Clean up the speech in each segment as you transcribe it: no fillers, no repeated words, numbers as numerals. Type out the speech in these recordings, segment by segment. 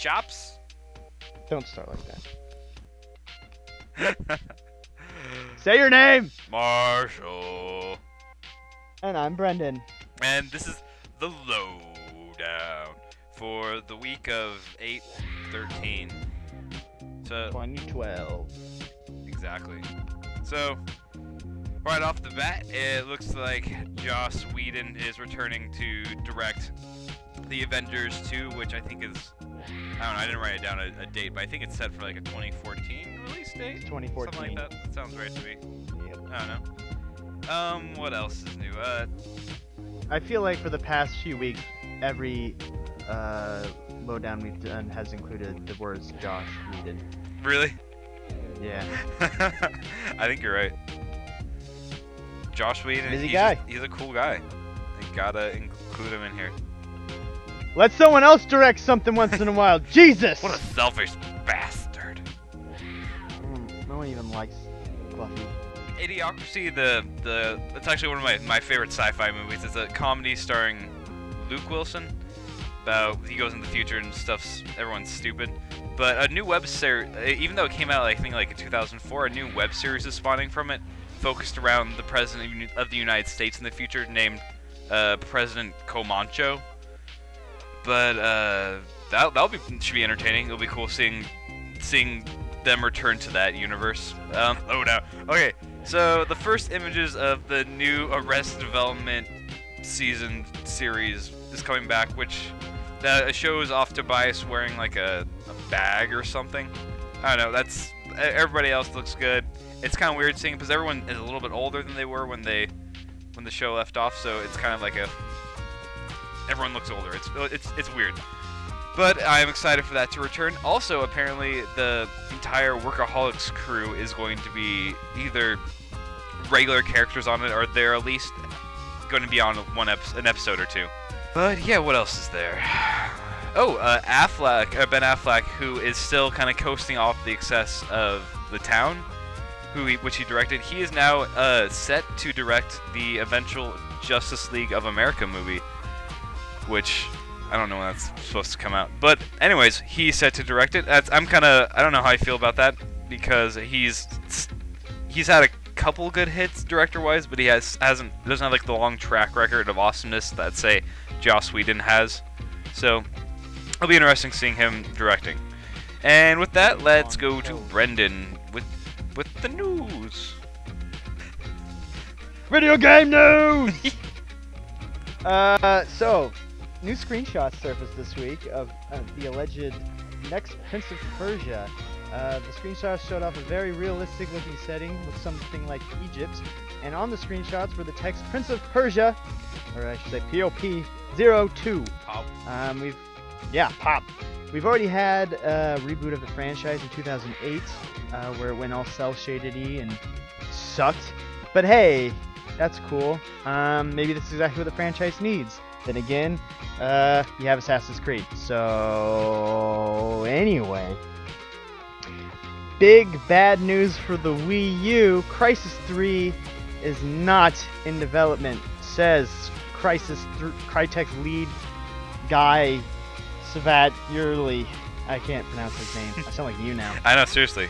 chops. Don't start like that. Say your name! Marshall. And I'm Brendan. And this is the lowdown for the week of 8/13. So 2012. exactly. So right off the bat, it looks like Joss Whedon is returning to direct the Avengers 2, which I think is, I don't know, I didn't write it down a date, but I think it's set for like a 2014 release date. It's 2014. Something like that. That sounds right to me. Yep. I don't know. What else is new? I feel like for the past few weeks, every lowdown we've done has included the words Josh Whedon. Really? Yeah. I think you're right. Josh Whedon, Busy guy. He's a cool guy. You gotta include him in here. Let someone else direct something once in a while. Jesus! What a selfish bastard. No one even likes Buffy. Idiocracy, that's actually one of my favorite sci-fi movies. It's a comedy starring Luke Wilson. About he goes in the future and stuff's everyone's stupid. But a new web series, even though it came out I think like in 2004, a new web series is spawning from it, focused around the president of the United States in the future, named President Comancho. But should be entertaining. It'll be cool seeing them return to that universe. Oh no. Okay, so the first images of the new Arrested Development series is coming back, which shows off Tobias wearing like a bag or something. I don't know. Everybody else looks good. It's kind of weird seeing because everyone is a little bit older than they were when the show left off, so it's kind of like everyone looks older. It's weird. But I'm excited for that to return. Also, apparently, the entire Workaholics crew is going to be either regular characters on it, or they're at least going to be on an episode or two. But yeah, what else is there? Oh, Ben Affleck, who is still kind of coasting off the excess of The Town, which he directed. He is now set to direct the eventual Justice League of America movie, which I don't know when that's supposed to come out. But anyways, he's set to direct it. I don't know how I feel about that, because he's had a couple good hits director-wise, but he doesn't have like the long track record of awesomeness that, say, Joss Whedon has. So it'll be interesting seeing him directing. And with that, let's go to Brendan with the news. Video game news! So, new screenshots surfaced this week of the alleged next Prince of Persia. The screenshots showed off a very realistic looking setting with something like Egypt, and on the screenshots were the text Prince of Persia, or I should say POP02. Pop. Pop. We've already had a reboot of the franchise in 2008, where it went all cel-shaded-y and sucked. But hey, that's cool. Maybe this is exactly what the franchise needs. Then again, you have Assassin's Creed. So anyway, big bad news for the Wii U. Crysis 3 is not in development, says Crytek's lead guy, Savat Yurli. I can't pronounce his name. I sound like you now. I know, seriously.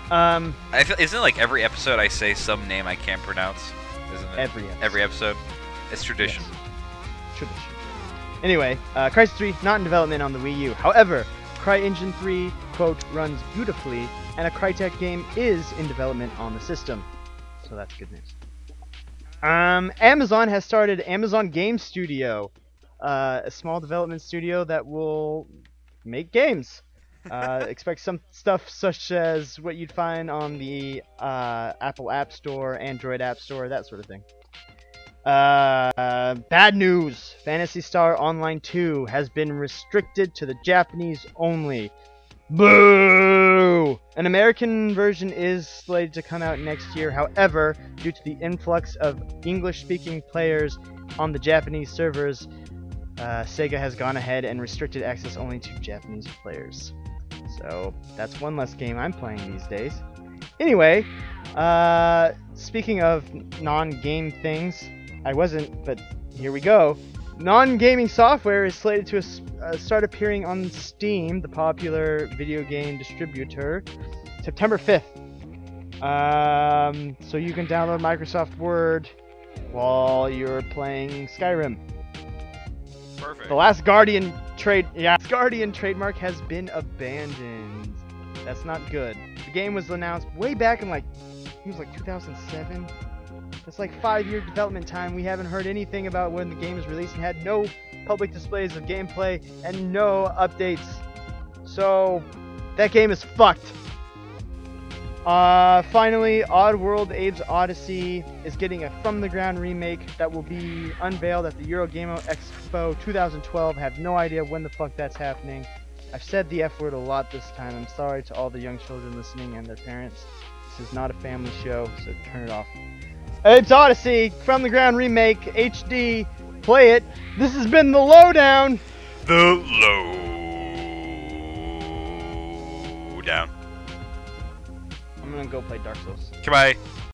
Isn't it like every episode I say some name I can't pronounce? Isn't it? Every episode. It's tradition. Yes. Tradition. Anyway, Crysis 3 not in development on the Wii U. However, CryEngine 3, quote, runs beautifully, and a Crytek game is in development on the system. So that's good news. Amazon has started Amazon Game Studio, a small development studio that will make games. Expect some stuff such as what you'd find on the Apple App Store, Android App Store, that sort of thing. Bad news! Phantasy Star Online 2 has been restricted to the Japanese only. Boo! An American version is slated to come out next year. However, due to the influx of English-speaking players on the Japanese servers, Sega has gone ahead and restricted access only to Japanese players. So that's one less game I'm playing these days. Anyway, speaking of non-game things, I wasn't, but here we go. Non-gaming software is slated to start appearing on Steam, the popular video game distributor, September 5th. So you can download Microsoft Word while you're playing Skyrim. Perfect. The Last Guardian trademark has been abandoned. That's not good. The game was announced way back in, like, I think it was like 2007. It's like 5-year development time. We haven't heard anything about when the game is released and had no public displays of gameplay and no updates. So that game is fucked. Finally, Oddworld Abe's Odyssey is getting a from-the-ground remake that will be unveiled at the Eurogamer Expo 2012. Have no idea when the fuck that's happening. I've said the F word a lot this time. I'm sorry to all the young children listening and their parents. This is not a family show, so turn it off. Abe's Odyssey, from the ground remake, HD. Play it. This has been the Lowdown. The Lowdown. I'm gonna go play Dark Souls. Goodbye.